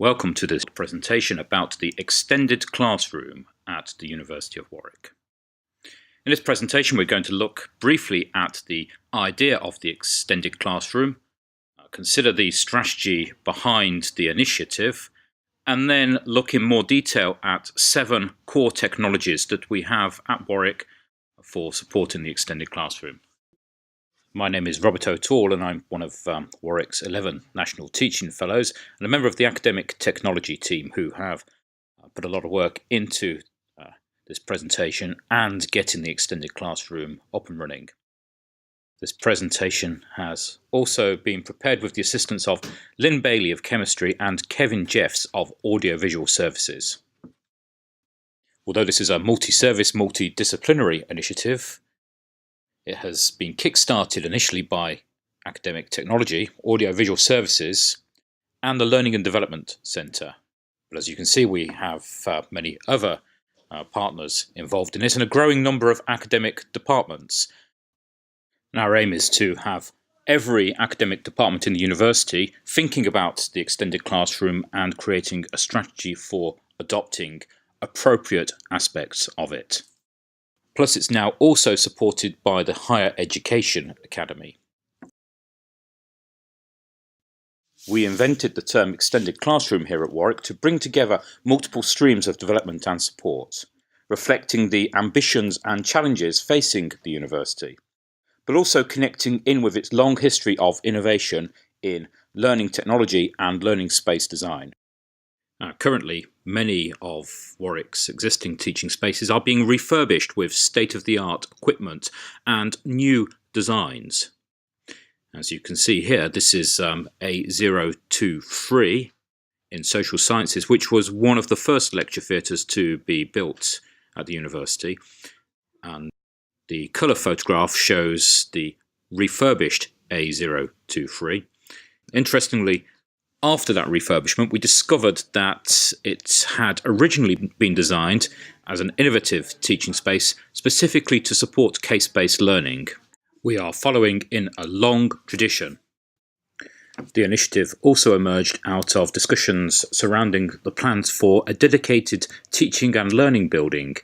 Welcome to this presentation about the extended classroom at the University of Warwick. In this presentation, we're going to look briefly at the idea of the extended classroom, consider the strategy behind the initiative, and then look in more detail at 7 core technologies that we have at Warwick for supporting the extended classroom. My name is Robert O'Toole and I'm one of Warwick's 11 National Teaching Fellows and a member of the Academic Technology team who have put a lot of work into this presentation and getting the extended classroom up and running. This presentation has also been prepared with the assistance of Lynn Bailey of Chemistry and Kevin Jeffs of Audiovisual Services. Although this is a multi-service, multidisciplinary initiative, it has been kick-started initially by Academic Technology, Audiovisual Services, and the Learning and Development Centre. But as you can see, we have many other partners involved in this and a growing number of academic departments. And our aim is to have every academic department in the university thinking about the extended classroom and creating a strategy for adopting appropriate aspects of it. Plus, it's now also supported by the Higher Education Academy. We invented the term extended classroom here at Warwick to bring together multiple streams of development and support, reflecting the ambitions and challenges facing the university, but also connecting in with its long history of innovation in learning technology and learning space design. Currently, many of Warwick's existing teaching spaces are being refurbished with state-of-the-art equipment and new designs. As you can see here, this is A023 in social sciences, which was one of the first lecture theatres to be built at the university. And the colour photograph shows the refurbished A023. Interestingly, after that refurbishment, we discovered that it had originally been designed as an innovative teaching space specifically to support case-based learning. We are following in a long tradition. The initiative also emerged out of discussions surrounding the plans for a dedicated teaching and learning building.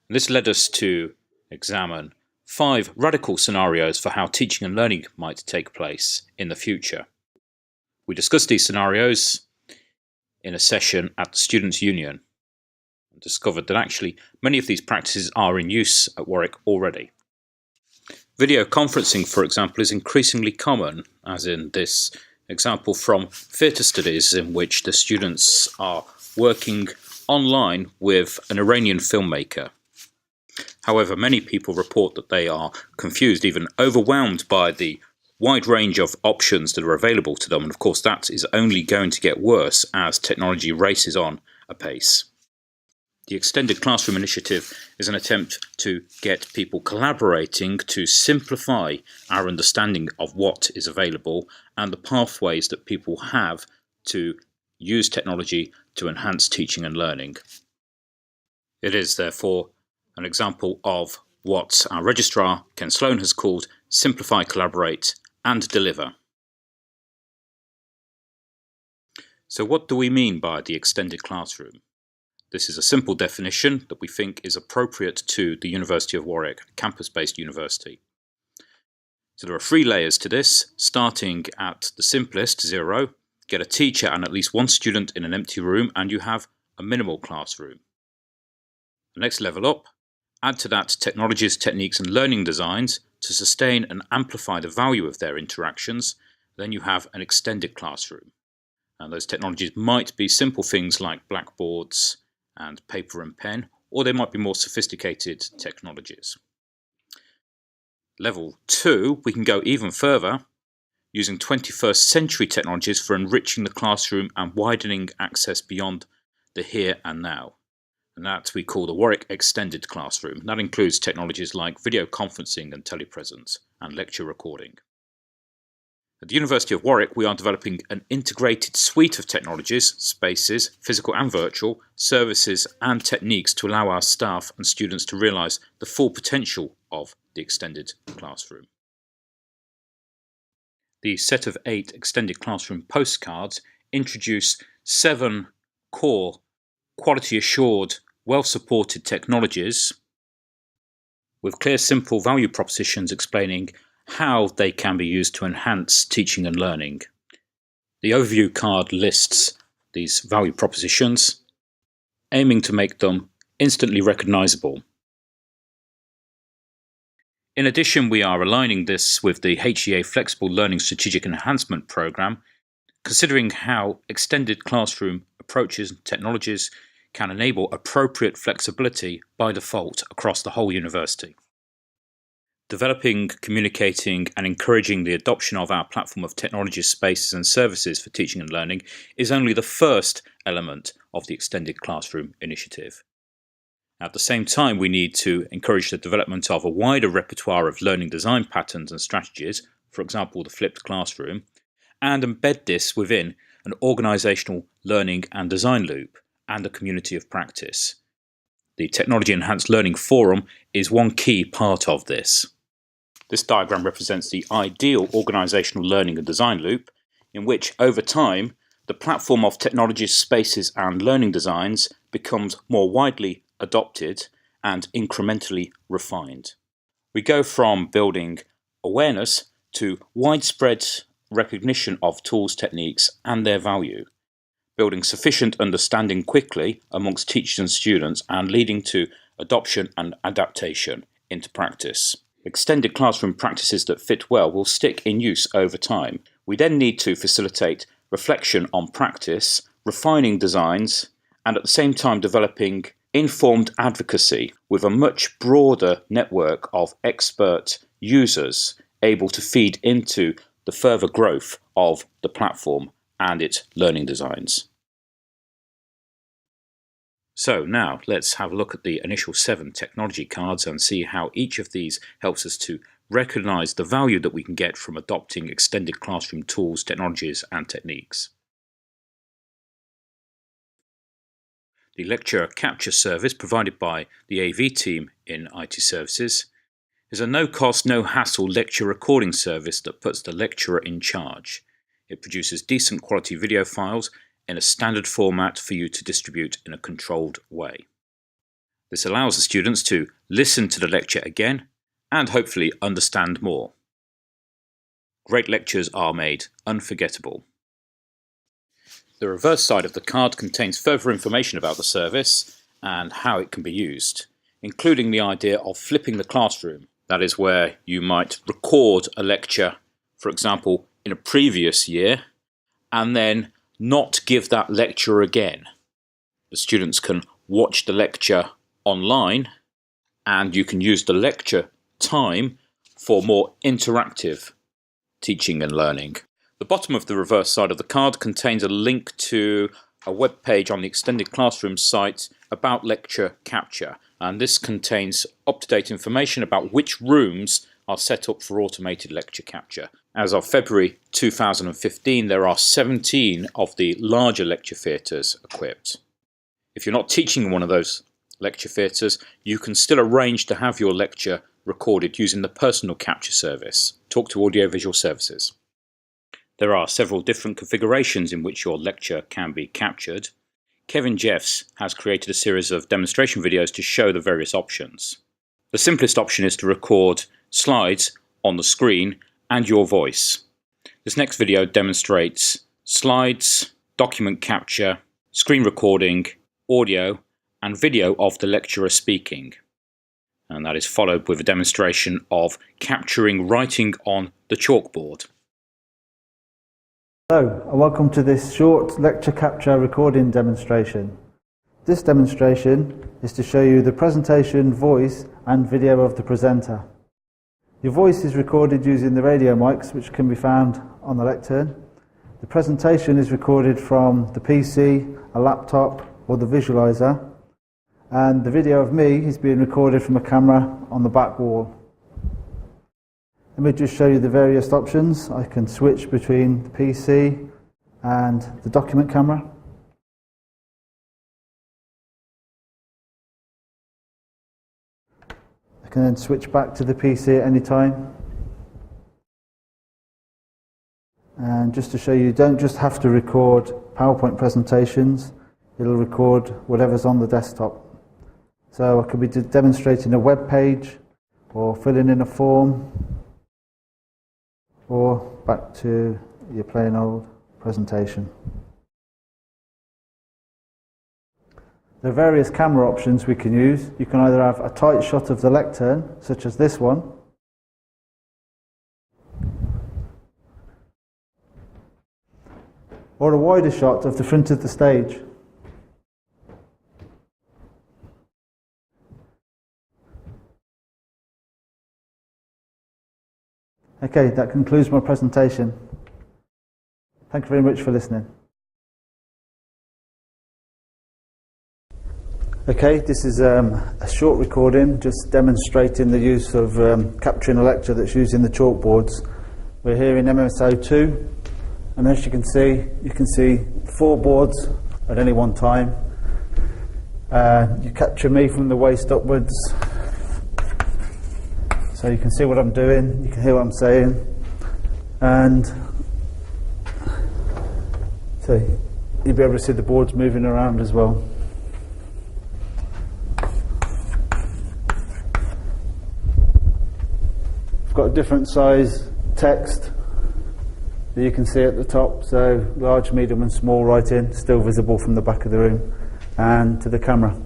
This led us to examine 5 radical scenarios for how teaching and learning might take place in the future. We discussed these scenarios in a session at the Students' Union and discovered that actually many of these practices are in use at Warwick already. Video conferencing, for example, is increasingly common, as in this example from theatre studies in which the students are working online with an Iranian filmmaker. However, many people report that they are confused, even overwhelmed by the wide range of options that are available to them, and of course that is only going to get worse as technology races on apace. The Extended Classroom Initiative is an attempt to get people collaborating to simplify our understanding of what is available and the pathways that people have to use technology to enhance teaching and learning. It is therefore an example of what our registrar, Ken Sloan, has called Simplify, Collaborate and Deliver. So what do we mean by the extended classroom? This is a simple definition that we think is appropriate to the University of Warwick, a campus-based university. So there are 3 layers to this, starting at the simplest, 0, get a teacher and at least 1 student in an empty room and you have a minimal classroom. The next level up, add to that technologies, techniques and learning designs to sustain and amplify the value of their interactions, then you have an extended classroom. And those technologies might be simple things like blackboards and paper and pen, or they might be more sophisticated technologies. Level 2, we can go even further, using 21st century technologies for enriching the classroom and widening access beyond the here and now. And that we call the Warwick Extended Classroom. That includes technologies like video conferencing and telepresence and lecture recording. At the University of Warwick, we are developing an integrated suite of technologies, spaces, physical and virtual, services and techniques to allow our staff and students to realise the full potential of the extended classroom. The set of 8 extended classroom postcards introduce 7 core, quality-assured, well-supported technologies with clear, simple value propositions explaining how they can be used to enhance teaching and learning. The overview card lists these value propositions, aiming to make them instantly recognizable. In addition, we are aligning this with the HEA Flexible Learning Strategic Enhancement Programme, considering how extended classroom approaches and technologies can enable appropriate flexibility by default across the whole university. Developing, communicating and encouraging the adoption of our platform of technologies, spaces and services for teaching and learning is only the first element of the Extended Classroom initiative. At the same time, we need to encourage the development of a wider repertoire of learning design patterns and strategies, for example the flipped classroom, and embed this within an organisational learning and design loop and a community of practice. The Technology Enhanced Learning Forum is one key part of this. This diagram represents the ideal organisational learning and design loop, in which, over time, the platform of technologies, spaces and learning designs becomes more widely adopted and incrementally refined. We go from building awareness to widespread recognition of tools, techniques and their value, building sufficient understanding quickly amongst teachers and students and leading to adoption and adaptation into practice. Extended classroom practices that fit well will stick in use over time. We then need to facilitate reflection on practice, refining designs, and at the same time developing informed advocacy with a much broader network of expert users able to feed into the further growth of the platform and its learning designs. So now let's have a look at the initial 7 technology cards and see how each of these helps us to recognise the value that we can get from adopting extended classroom tools, technologies and techniques. The lecture capture service provided by the AV team in IT Services is a no-cost, no-hassle lecture recording service that puts the lecturer in charge. It produces decent quality video files in a standard format for you to distribute in a controlled way. This allows the students to listen to the lecture again and hopefully understand more. Great lectures are made unforgettable. The reverse side of the card contains further information about the service and how it can be used, including the idea of flipping the classroom. That is where you might record a lecture, for example, in a previous year, and then not give that lecture again. The students can watch the lecture online and you can use the lecture time for more interactive teaching and learning. The bottom of the reverse side of the card contains a link to a web page on the Extended Classroom site about lecture capture, and this contains up-to-date information about which rooms are set up for automated lecture capture. As of February 2015, there are 17 of the larger lecture theatres equipped. If you're not teaching in one of those lecture theatres, you can still arrange to have your lecture recorded using the personal capture service. Talk to Audiovisual Services. There are several different configurations in which your lecture can be captured. Kevin Jeffs has created a series of demonstration videos to show the various options. The simplest option is to record slides on the screen and your voice. This next video demonstrates slides, document capture, screen recording, audio and video of the lecturer speaking. And that is followed with a demonstration of capturing writing on the chalkboard. Hello and welcome to this short lecture capture recording demonstration. This demonstration is to show you the presentation, voice and video of the presenter. Your voice is recorded using the radio mics which can be found on the lectern. The presentation is recorded from the PC, a laptop or the visualizer, and the video of me is being recorded from a camera on the back wall. Let me just show you the various options. I can switch between the PC and the document camera. I can then switch back to the PC at any time. And just to show you, don't just have to record PowerPoint presentations, it'll record whatever's on the desktop. So I could be demonstrating a web page, or filling in a form, or back to your plain old presentation. There are various camera options we can use. You can either have a tight shot of the lectern, such as this one, or a wider shot of the front of the stage. Okay, that concludes my presentation. Thank you very much for listening. Okay, this is a short recording just demonstrating the use of capturing a lecture that's using the chalkboards. We're here in MSO2, and as you can see 4 boards at any one time. You capture me from the waist upwards, so you can see what I'm doing, you can hear what I'm saying, and so you'll be able to see the boards moving around as well. Got a different size text that you can see at the top, so large, medium and small writing, still visible from the back of the room and to the camera.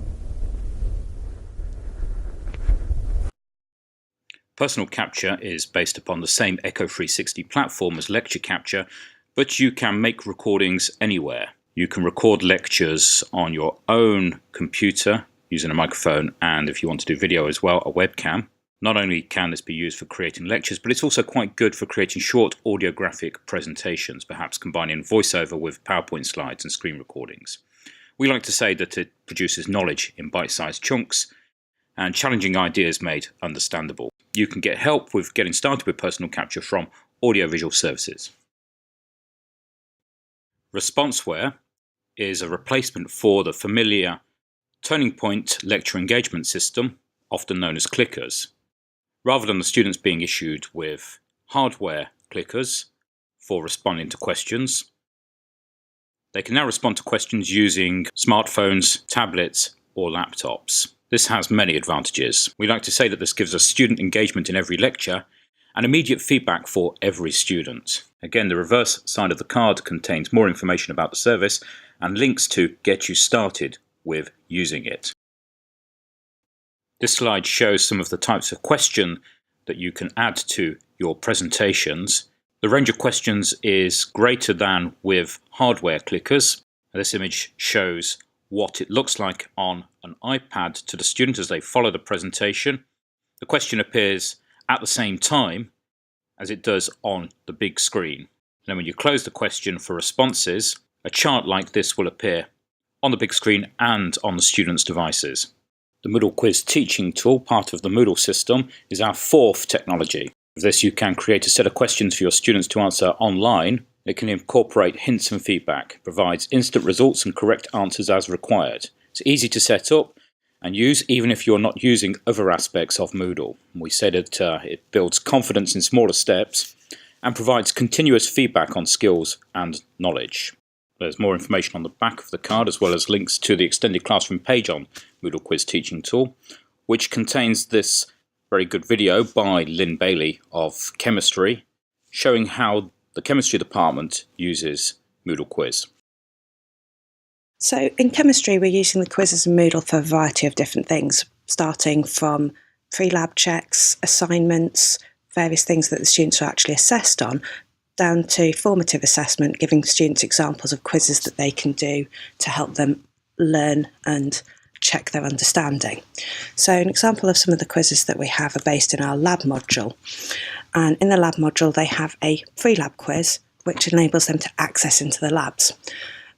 Personal Capture is based upon the same Echo 360 platform as Lecture Capture, but you can make recordings anywhere. You can record lectures on your own computer using a microphone, and if you want to do video as well, a webcam. Not only can this be used for creating lectures, but it's also quite good for creating short audiographic presentations, perhaps combining voiceover with PowerPoint slides and screen recordings. We like to say that it produces knowledge in bite-sized chunks and challenging ideas made understandable. You can get help with getting started with Personal Capture from Audiovisual Services. Responseware is a replacement for the familiar Turning Point lecture engagement system, often known as clickers. Rather than the students being issued with hardware clickers for responding to questions, they can now respond to questions using smartphones, tablets, or laptops. This has many advantages. We like to say that this gives us student engagement in every lecture and immediate feedback for every student. Again, the reverse side of the card contains more information about the service and links to get you started with using it. This slide shows some of the types of question that you can add to your presentations. The range of questions is greater than with hardware clickers. This image shows what it looks like on an iPad to the student as they follow the presentation. The question appears at the same time as it does on the big screen. And then when you close the question for responses, a chart like this will appear on the big screen and on the students' devices. The Moodle Quiz teaching tool, part of the Moodle system, is our 4th technology. With this, you can create a set of questions for your students to answer online. It can incorporate hints and feedback. It provides instant results and correct answers as required. It's easy to set up and use even if you're not using other aspects of Moodle. We say that it builds confidence in smaller steps and provides continuous feedback on skills and knowledge. There's more information on the back of the card, as well as links to the extended classroom page on Moodle Quiz Teaching Tool, which contains this very good video by Lynn Bailey of Chemistry, showing how the Chemistry department uses Moodle Quiz. So in Chemistry, we're using the quizzes in Moodle for a variety of different things, starting from pre-lab checks, assignments, various things that the students are actually assessed on, down to formative assessment, giving students examples of quizzes that they can do to help them learn and check their understanding. So an example of some of the quizzes that we have are based in our lab module. And in the lab module, they have a free lab quiz, which enables them to access into the labs.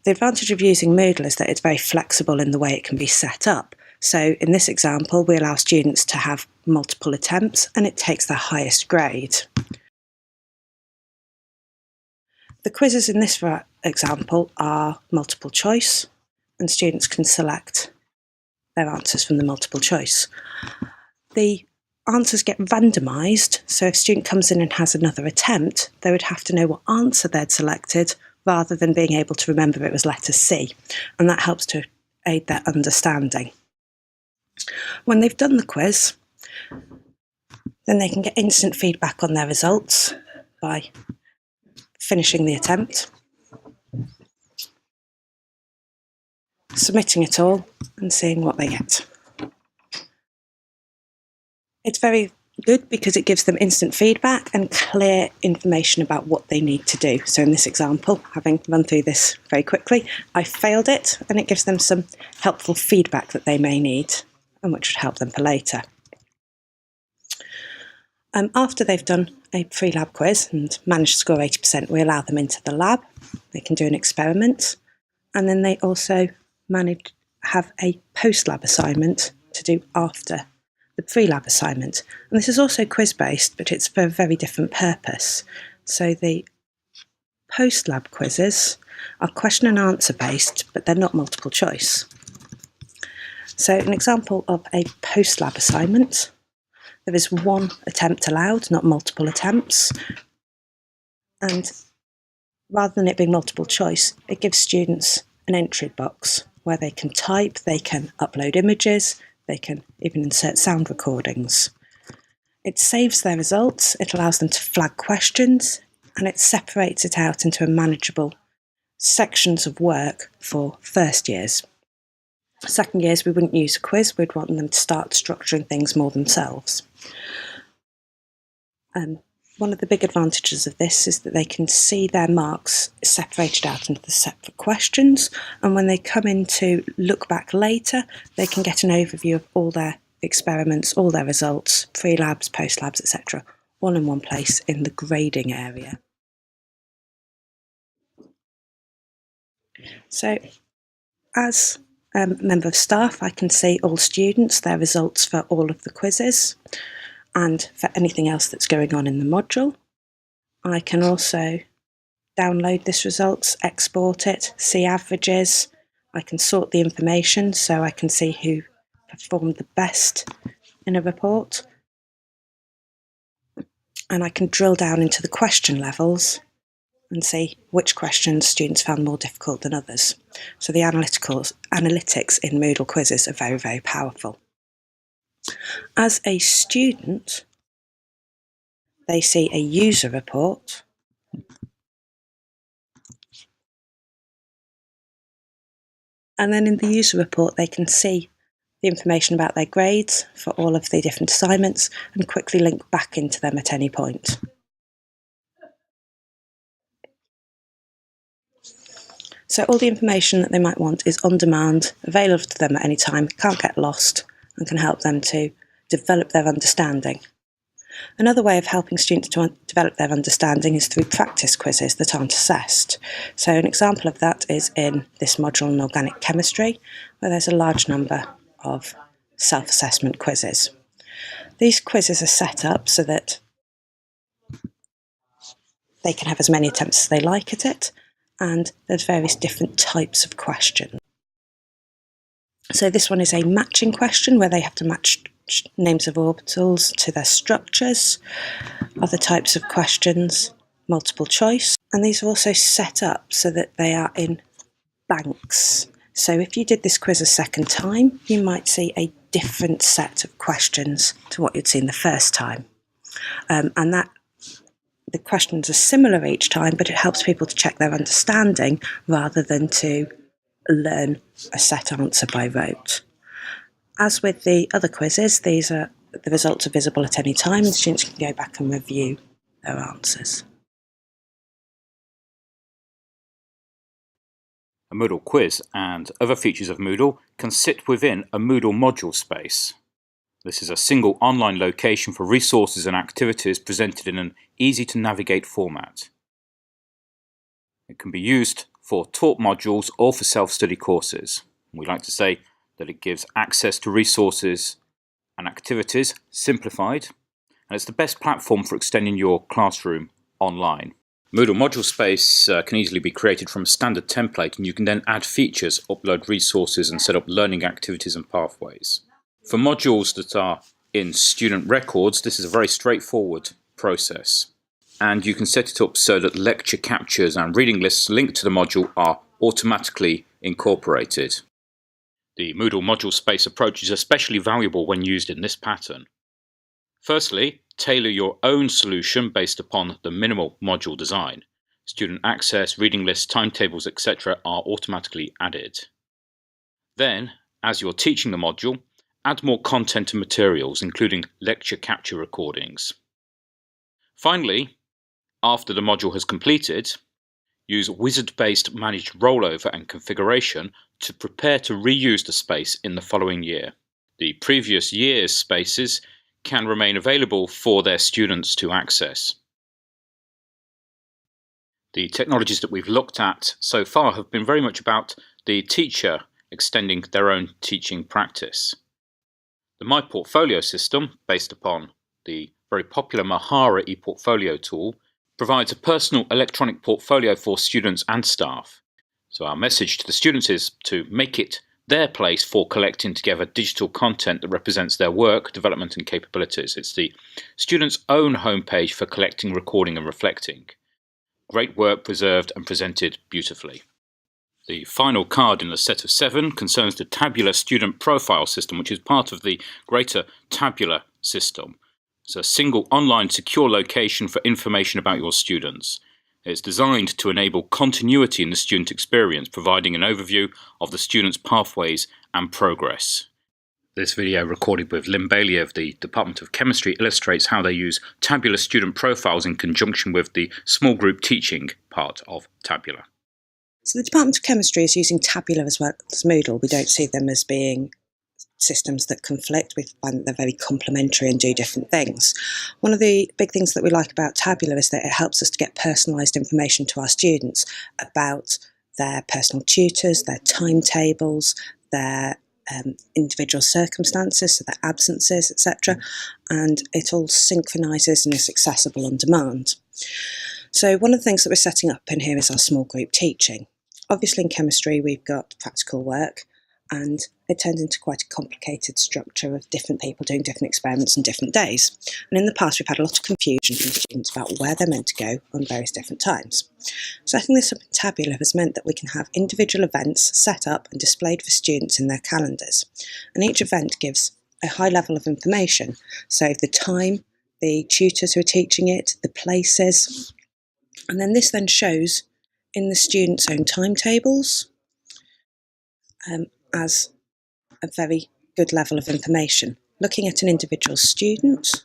The advantage of using Moodle is that it's very flexible in the way it can be set up. So in this example, we allow students to have multiple attempts and it takes their highest grade. The quizzes in this example are multiple choice, and students can select their answers from the multiple choice. The answers get randomised, so if a student comes in and has another attempt, they would have to know what answer they'd selected rather than being able to remember it was letter C, and that helps to aid their understanding. When they've done the quiz, then they can get instant feedback on their results by finishing the attempt, submitting it all, and seeing what they get. It's very good because it gives them instant feedback and clear information about what they need to do. So in this example, having run through this very quickly, I failed it, and it gives them some helpful feedback that they may need and which would help them for later. After they've done a pre-lab quiz and managed to score 80%, we allow them into the lab. They can do an experiment, and then they also have a post-lab assignment to do after the pre-lab assignment. And this is also quiz-based, but it's for a very different purpose. So the post-lab quizzes are question and answer based, but they're not multiple choice. So an example of a post-lab assignment, there is one attempt allowed, not multiple attempts. And rather than it being multiple choice, it gives students an entry box where they can type, they can upload images, they can even insert sound recordings. It saves their results, it allows them to flag questions, and it separates it out into manageable sections of work for first years. Second years, we wouldn't use a quiz, we'd want them to start structuring things more themselves. One of the big advantages of this is that they can see their marks separated out into the separate questions, and when they come in to look back later, they can get an overview of all their experiments, all their results, pre-labs, post-labs, etc., all in one place in the grading area. So, as a member of staff, I can see all students, their results for all of the quizzes, and for anything else that's going on in the module. I can also download this results, export it, see averages. I can sort the information so I can see who performed the best in a report. And I can drill down into the question levels and see which questions students found more difficult than others. So the analytics in Moodle quizzes are very, very powerful. As a student, they see a user report, and then in the user report they can see the information about their grades for all of the different assignments and quickly link back into them at any point. So all the information that they might want is on demand, available to them at any time, can't get lost, and can help them to develop their understanding. Another way of helping students to develop their understanding is through practice quizzes that aren't assessed. So an example of that is in this module in organic chemistry, where there's a large number of self-assessment quizzes. These quizzes are set up so that they can have as many attempts as they like at it, and there's various different types of questions. So this one is a matching question where they have to match names of orbitals to their structures. Other types of questions, multiple choice. And these are also set up so that they are in banks. So if you did this quiz a second time, you might see a different set of questions to what you'd seen the first time. And that the questions are similar each time, but it helps people to check their understanding rather than to learn a set answer by rote. As with the other quizzes, the results are visible at any time and students can go back and review their answers. A Moodle quiz and other features of Moodle can sit within a Moodle module space. This is a single online location for resources and activities presented in an easy-to-navigate format. It can be used for taught modules or for self-study courses. We like to say that it gives access to resources and activities simplified, and it's the best platform for extending your classroom online. Moodle module space can easily be created from a standard template, and you can then add features, upload resources and set up learning activities and pathways. For modules that are In student records, this is a very straightforward process. And you can set it up so that lecture captures and reading lists linked to the module are automatically incorporated. The Moodle module space approach is especially valuable when used in this pattern. Firstly, tailor your own solution based upon the minimal module design. Student access, reading lists, timetables, etc. are automatically added. Then, as you're teaching the module, add more content and materials, including lecture capture recordings. Finally, after the module has completed, use wizard-based managed rollover and configuration to prepare to reuse the space in the following year. The previous year's spaces can remain available for their students to access. The technologies that we've looked at so far have been very much about the teacher extending their own teaching practice. The My Portfolio system, based upon the very popular Mahara ePortfolio tool, provides a personal electronic portfolio for students and staff. So our message to the students is to make it their place for collecting together digital content that represents their work, development and capabilities. It's the student's own homepage for collecting, recording and reflecting. Great work preserved and presented beautifully. The final card in the set of 7 concerns the Tabular Student Profile System, which is part of the greater Tabular system. It's a single online secure location for information about your students. It's designed to enable continuity in the student experience, providing an overview of the student's pathways and progress. This video, recorded with Lynn Bailey of the Department of Chemistry, illustrates how they use tabular student profiles in conjunction with the small group teaching part of Tabular. So the Department of Chemistry is using Tabular as well as Moodle. We don't see them as being systems that conflict. We find that they're very complementary and do different things. One of the big things that we like about Tabular is that it helps us to get personalised information to our students about their personal tutors, their timetables, their individual circumstances, so their absences, etc. And it all synchronises and is accessible on demand. So one of the things that we're setting up in here is our small group teaching. Obviously in chemistry we've got practical work, and it turns into quite a complicated structure of different people doing different experiments on different days. And in the past we've had a lot of confusion from students about where they're meant to go on various different times. Setting this up in Tabular has meant that we can have individual events set up and displayed for students in their calendars. And each event gives a high level of information, so the time, the tutors who are teaching it, the places, and then this then shows in the students' own timetables as a very good level of information. Looking at an individual student,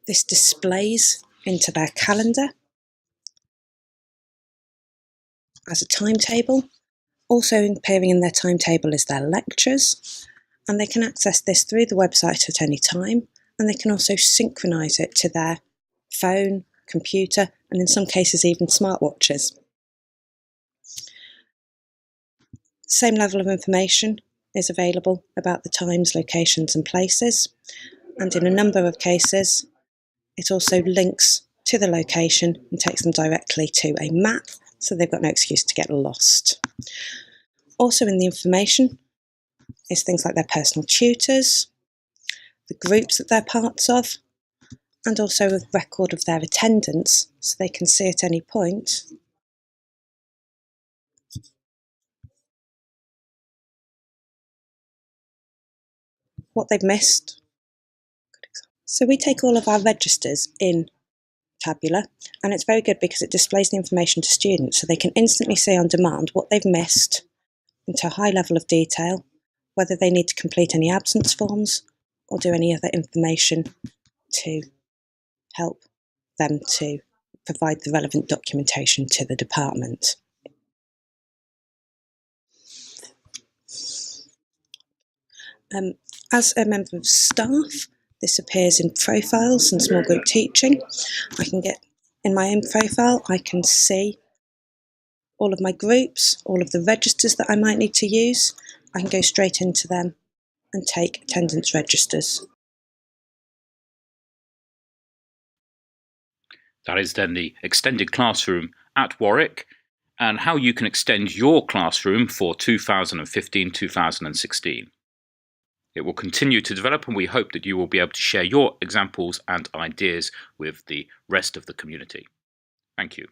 this displays into their calendar as a timetable. Also appearing in their timetable is their lectures, and they can access this through the website at any time, and they can also synchronise it to their phone, computer, and in some cases even smartwatches. Same level of information is available about the times, locations and places, and in a number of cases it also links to the location and takes them directly to a map, so they've got no excuse to get lost. Also in the information is things like their personal tutors, the groups that they're parts of, and also a record of their attendance, so they can see at any point what they've missed. So we take all of our registers in Tabular, and it's very good because it displays the information to students so they can instantly see on demand what they've missed into a high level of detail, whether they need to complete any absence forms or do any other information to help them to provide the relevant documentation to the department. As a member of staff, this appears in profiles and small group teaching. I can get in my own profile, I can see all of my groups, all of the registers that I might need to use. I can go straight into them and take attendance registers. That is then the extended classroom at Warwick, and how you can extend your classroom for 2015-2016. It will continue to develop, and we hope that you will be able to share your examples and ideas with the rest of the community. Thank you.